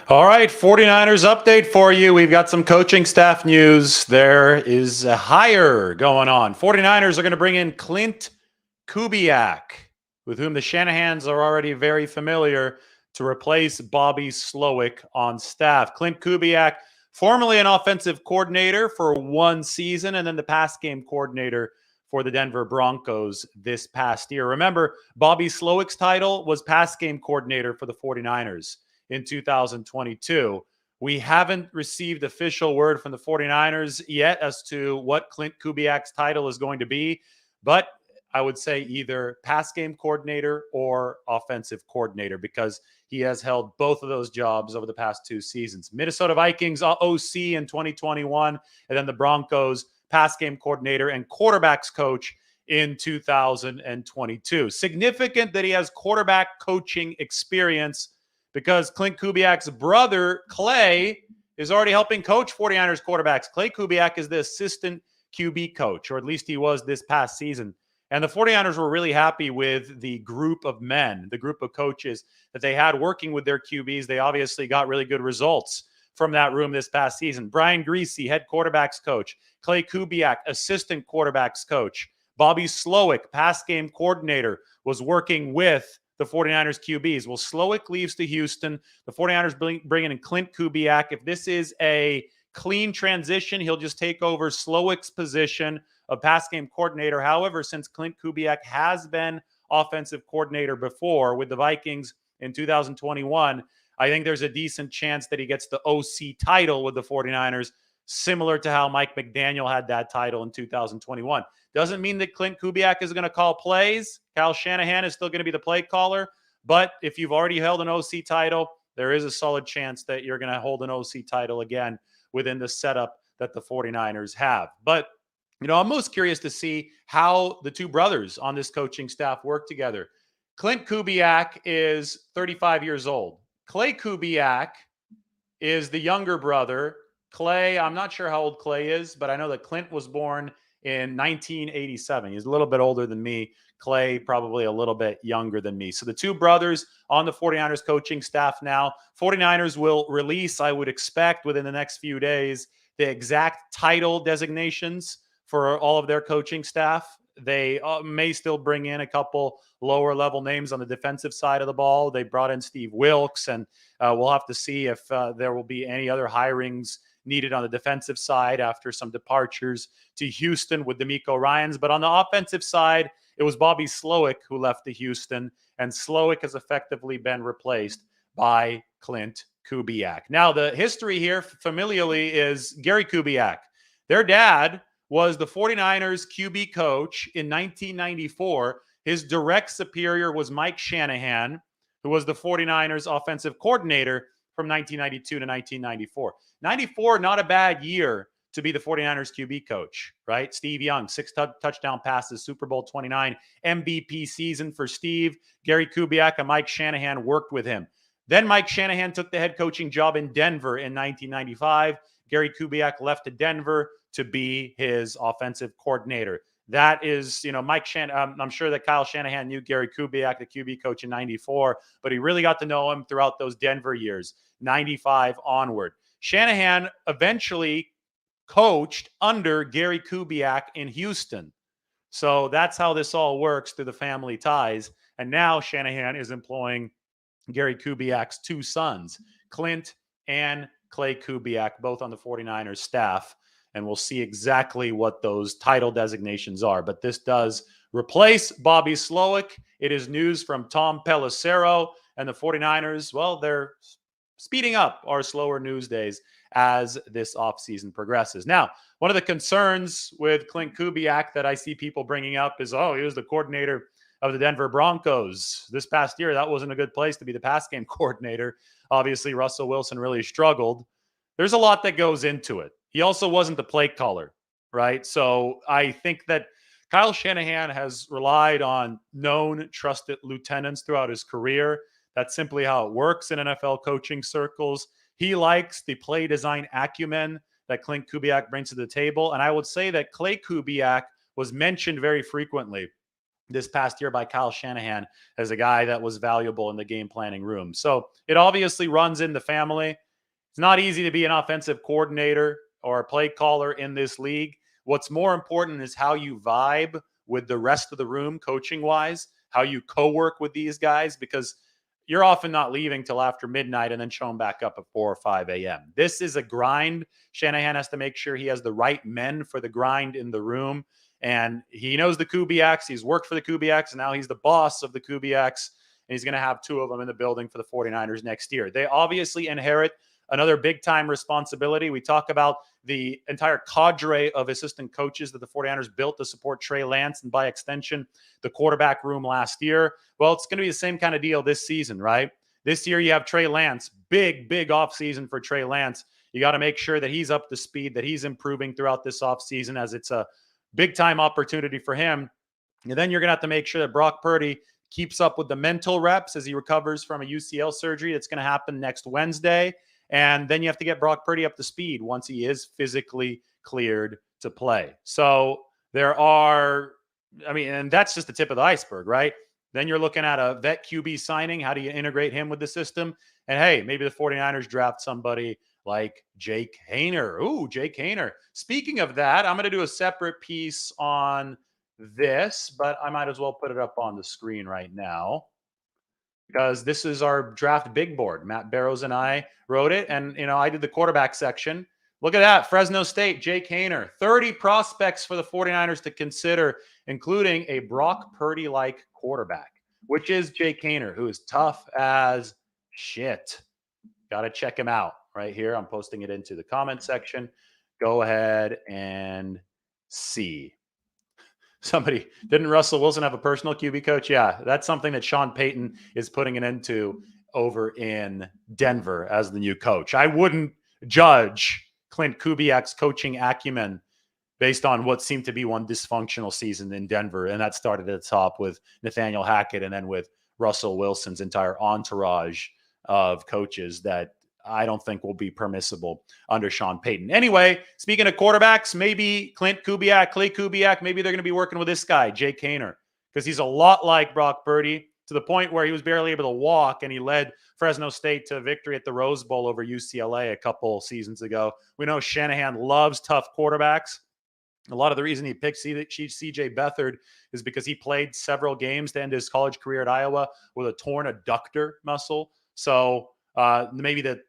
All right, 49ers update for you. We've got some coaching staff news. There is a hire going on. 49ers are going to bring in Klint Kubiak, with whom the Shanahans are already very familiar, to replace Bobby Slowick on staff. Klint Kubiak, formerly an offensive coordinator for one season and then the pass game coordinator for the Denver Broncos this past year. Remember, Bobby Slowick's title was pass game coordinator for the 49ers in 2022. We haven't received official word from the 49ers yet as to what Klint Kubiak's title is going to be, but I would say either pass game coordinator or offensive coordinator, because he has held both of those jobs over the past two seasons. Minnesota Vikings OC in 2021, and then the Broncos pass game coordinator and quarterbacks coach in 2022. Significant that he has quarterback coaching experience, because Klint Kubiak's brother, Clay, is already helping coach 49ers quarterbacks. Clay Kubiak is the assistant QB coach, or at least he was this past season. And the 49ers were really happy with the group of men, the group of coaches that they had working with their QBs. They obviously got really good results from that room this past season. Brian Griese, head quarterbacks coach. Clay Kubiak, assistant quarterbacks coach. Bobby Slowick, pass game coordinator, was working with the 49ers QBs. Well, Slowick leaves to Houston. The 49ers bring in Klint Kubiak. If this is a clean transition, he'll just take over Slowick's position of pass game coordinator. However, since Klint Kubiak has been offensive coordinator before with the Vikings in 2021, I think there's a decent chance that he gets the OC title with the 49ers, similar to how Mike McDaniel had that title in 2021. Doesn't mean that Klint Kubiak is going to call plays. Kyle Shanahan is still going to be the play caller. But if you've already held an OC title, there is a solid chance that you're going to hold an OC title again within the setup that the 49ers have. But, I'm most curious to see how the two brothers on this coaching staff work together. Klint Kubiak is 35 years old. Clay Kubiak is the younger brother. Clay, I'm not sure how old Clay is, but I know that Klint was born in 1987. He's a little bit older than me. Clay, probably a little bit younger than me. So the two brothers on the 49ers coaching staff now. 49ers will release, I would expect, within the next few days, the exact title designations for all of their coaching staff. They may still bring in a couple lower level names on the defensive side of the ball. They brought in Steve Wilks, and we'll have to see if there will be any other hirings needed on the defensive side after some departures to Houston with DeMeco Ryans. But on the offensive side, it was Bobby Slowick who left to Houston, and Slowick has effectively been replaced by Klint Kubiak. Now, the history here familially is Gary Kubiak. Their dad was the 49ers QB coach in 1994. His direct superior was Mike Shanahan, who was the 49ers offensive coordinator from 1992 to 1994. 94, not a bad year to be the 49ers QB coach, right? Steve Young, 6 touchdown passes, Super Bowl 29, MVP season for Steve. Gary Kubiak and Mike Shanahan worked with him. Then Mike Shanahan took the head coaching job in Denver in 1995. Gary Kubiak left to Denver to be his offensive coordinator. That is, Mike Shanahan. I'm sure that Kyle Shanahan knew Gary Kubiak, the QB coach in 94, but he really got to know him throughout those Denver years, 95 onward. Shanahan eventually coached under Gary Kubiak in Houston. So that's how this all works through the family ties. And now Shanahan is employing Gary Kubiak's two sons, Klint and Clay Kubiak, both on the 49ers staff. And we'll see exactly what those title designations are. But this does replace Bobby Slowick. It is news from Tom Pelissero, and the 49ers, well, they're speeding up our slower news days as this offseason progresses. Now, one of the concerns with Klint Kubiak that I see people bringing up is, he was the coordinator of the Denver Broncos this past year. That wasn't a good place to be the pass game coordinator. Obviously, Russell Wilson really struggled. There's a lot that goes into it. He also wasn't the play caller, right? So I think that Kyle Shanahan has relied on known, trusted lieutenants throughout his career. That's simply how it works in NFL coaching circles. He likes the play design acumen that Klint Kubiak brings to the table. And I would say that Clay Kubiak was mentioned very frequently this past year by Kyle Shanahan as a guy that was valuable in the game planning room. So it obviously runs in the family. It's not easy to be an offensive coordinator or a play caller in this league. What's more important is how you vibe with the rest of the room, coaching wise, how you co-work with these guys, because you're often not leaving till after midnight and then showing back up at 4 or 5 a.m. This is a grind. Shanahan has to make sure he has the right men for the grind in the room. And he knows the Kubiaks. He's worked for the Kubiaks, and now he's the boss of the Kubiaks. And he's going to have two of them in the building for the 49ers next year. They obviously inherit another big-time responsibility. We talk about the entire cadre of assistant coaches that the 49ers built to support Trey Lance and, by extension, the quarterback room last year. Well, it's going to be the same kind of deal this season, right? This year you have Trey Lance. Big offseason for Trey Lance. You got to make sure that he's up to speed, that he's improving throughout this offseason, as it's a big-time opportunity for him. And then you're going to have to make sure that Brock Purdy keeps up with the mental reps as he recovers from a UCL surgery that's going to happen next Wednesday. And then you have to get Brock Purdy up to speed once he is physically cleared to play. So there are, and that's just the tip of the iceberg, right? Then you're looking at a vet QB signing. How do you integrate him with the system? And hey, maybe the 49ers draft somebody like Jake Haener. Ooh, Jake Haener. Speaking of that, I'm going to do a separate piece on this, but I might as well put it up on the screen right now, because this is our draft big board. Matt Barrows and I wrote it, and I did the quarterback section. Look at that. Fresno State, Jake Haener. 30 prospects for the 49ers to consider, including a Brock Purdy-like quarterback, which is Jake Haener, who is tough as shit. Got to check him out right here. I'm posting it into the comment section. Go ahead and see. Somebody, didn't Russell Wilson have a personal QB coach? Yeah, that's something that Sean Payton is putting an end to over in Denver as the new coach. I wouldn't judge Klint Kubiak's coaching acumen based on what seemed to be one dysfunctional season in Denver. And that started at the top with Nathaniel Hackett and then with Russell Wilson's entire entourage of coaches that I don't think will be permissible under Sean Payton. Anyway, speaking of quarterbacks, maybe Klint Kubiak, Clay Kubiak, maybe they're going to be working with this guy, Jake Haener, because he's a lot like Brock Purdy, to the point where he was barely able to walk, and he led Fresno State to victory at the Rose Bowl over UCLA a couple seasons ago. We know Shanahan loves tough quarterbacks. A lot of the reason he picked C.J. Beathard is because he played several games to end his college career at Iowa with a torn adductor muscle. So maybe the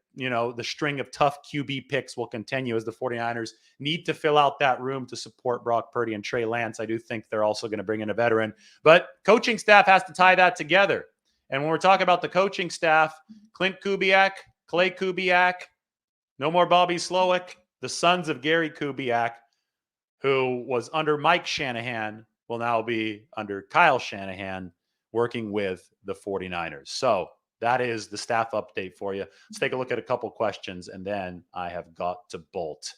string of tough QB picks will continue as the 49ers need to fill out that room to support Brock Purdy and Trey Lance. I do think they're also going to bring in a veteran, but coaching staff has to tie that together. And when we're talking about the coaching staff, Klint Kubiak, Clay Kubiak, no more Bobby Slowick, the sons of Gary Kubiak, who was under Mike Shanahan, will now be under Kyle Shanahan, working with the 49ers. So that is the staff update for you. Let's take a look at a couple questions, and then I have got to bolt.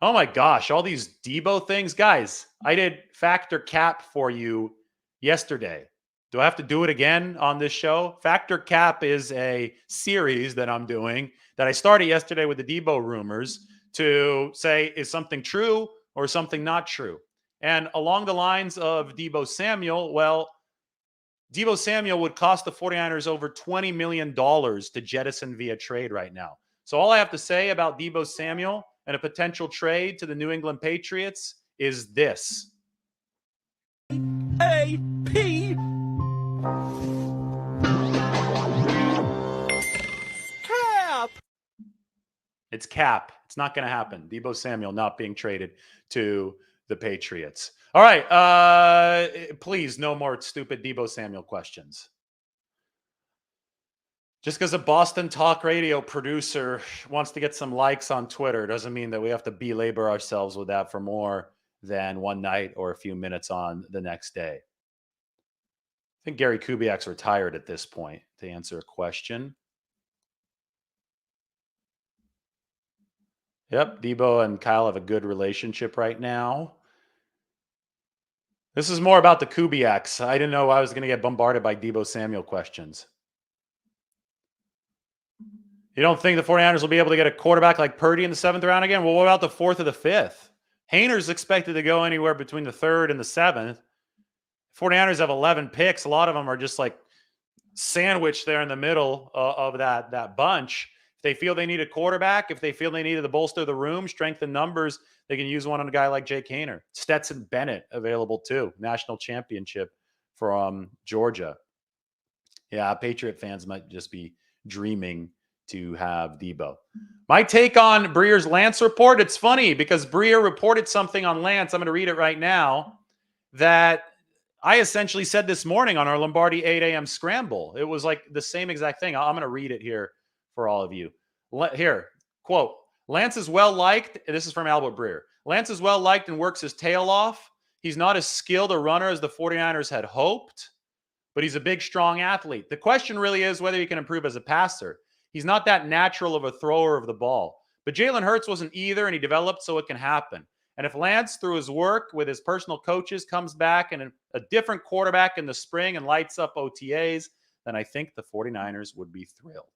Oh my gosh, all these Deebo things. Guys, I did Factor Cap for you yesterday. Do I have to do it again on this show? Factor Cap is a series that I'm doing that I started yesterday with the Deebo rumors to say, is something true or something not true? And along the lines of Deebo Samuel, well, Deebo Samuel would cost the 49ers over $20 million to jettison via trade right now. So all I have to say about Deebo Samuel and a potential trade to the New England Patriots is this. A-P. Cap. It's cap. It's not going to happen. Deebo Samuel not being traded to the Patriots. All right. Please, no more stupid Deebo Samuel questions. Just because a Boston talk radio producer wants to get some likes on Twitter doesn't mean that we have to belabor ourselves with that for more than one night or a few minutes on the next day. I think Gary Kubiak's retired at this point, to answer a question. Yep, Deebo and Kyle have a good relationship right now. This is more about the Kubiaks. I didn't know I was going to get bombarded by Deebo Samuel questions. You don't think the 49ers will be able to get a quarterback like Purdy in the 7th round again? Well, what about the 4th or the 5th? Haener's expected to go anywhere between the 3rd and the 7th. 49ers have 11 picks. A lot of them are just like sandwiched there in the middle of that bunch. If they feel they need a quarterback, if they feel they need to bolster the room, strengthen numbers, they can use one on a guy like Jake Haener. Stetson Bennett available too. National championship from Georgia. Yeah, Patriot fans might just be dreaming to have Deebo. My take on Breer's Lance report, it's funny because Breer reported something on Lance. I'm going to read it right now that I essentially said this morning on our Lombardi 8 a.m. scramble. It was like the same exact thing. I'm going to read it here for all of you. Here, quote, Lance is well liked. This is from Albert Breer. Lance is well liked and works his tail off. He's not as skilled a runner as the 49ers had hoped, but he's a big, strong athlete. The question really is whether he can improve as a passer. He's not that natural of a thrower of the ball. But Jalen Hurts wasn't either, and he developed so it can happen. And if Lance, through his work with his personal coaches, comes back and a different quarterback in the spring and lights up OTAs, then I think the 49ers would be thrilled.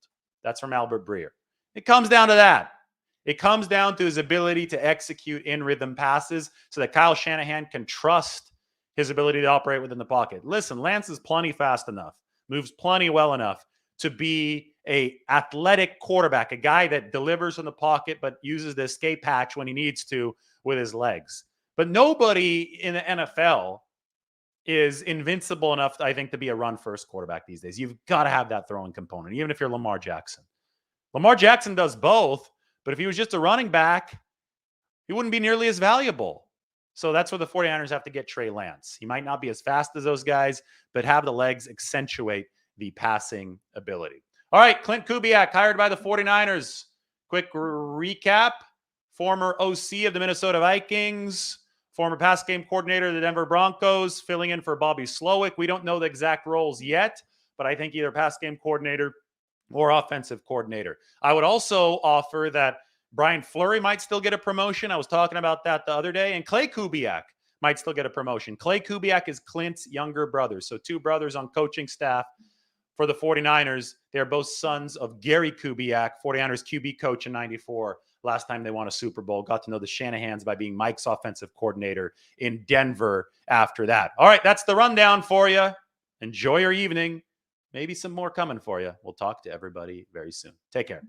That's from Albert Breer. It comes down to that. It comes down to his ability to execute in-rhythm passes so that Kyle Shanahan can trust his ability to operate within the pocket. Listen, Lance is plenty fast enough, moves plenty well enough to be a athletic quarterback, a guy that delivers in the pocket but uses the escape hatch when he needs to with his legs. But nobody in the NFL is invincible enough, I think, to be a run-first quarterback these days. You've got to have that throwing component, even if you're Lamar Jackson. Lamar Jackson does both, but if he was just a running back, he wouldn't be nearly as valuable. So that's where the 49ers have to get Trey Lance. He might not be as fast as those guys, but have the legs accentuate the passing ability. All right, Klint Kubiak, hired by the 49ers. Quick recap. Former OC of the Minnesota Vikings, former pass game coordinator of the Denver Broncos, filling in for Bobby Slowick. We don't know the exact roles yet, but I think either pass game coordinator or offensive coordinator. I would also offer that Brian Fleury might still get a promotion. I was talking about that the other day. And Clay Kubiak might still get a promotion. Clay Kubiak is Klint's younger brother. So two brothers on coaching staff for the 49ers. They're both sons of Gary Kubiak, 49ers QB coach in '94. Last time they won a Super Bowl. Got to know the Shanahans by being Mike's offensive coordinator in Denver after that. All right, that's the rundown for you. Enjoy your evening. Maybe some more coming for you. We'll talk to everybody very soon. Take care.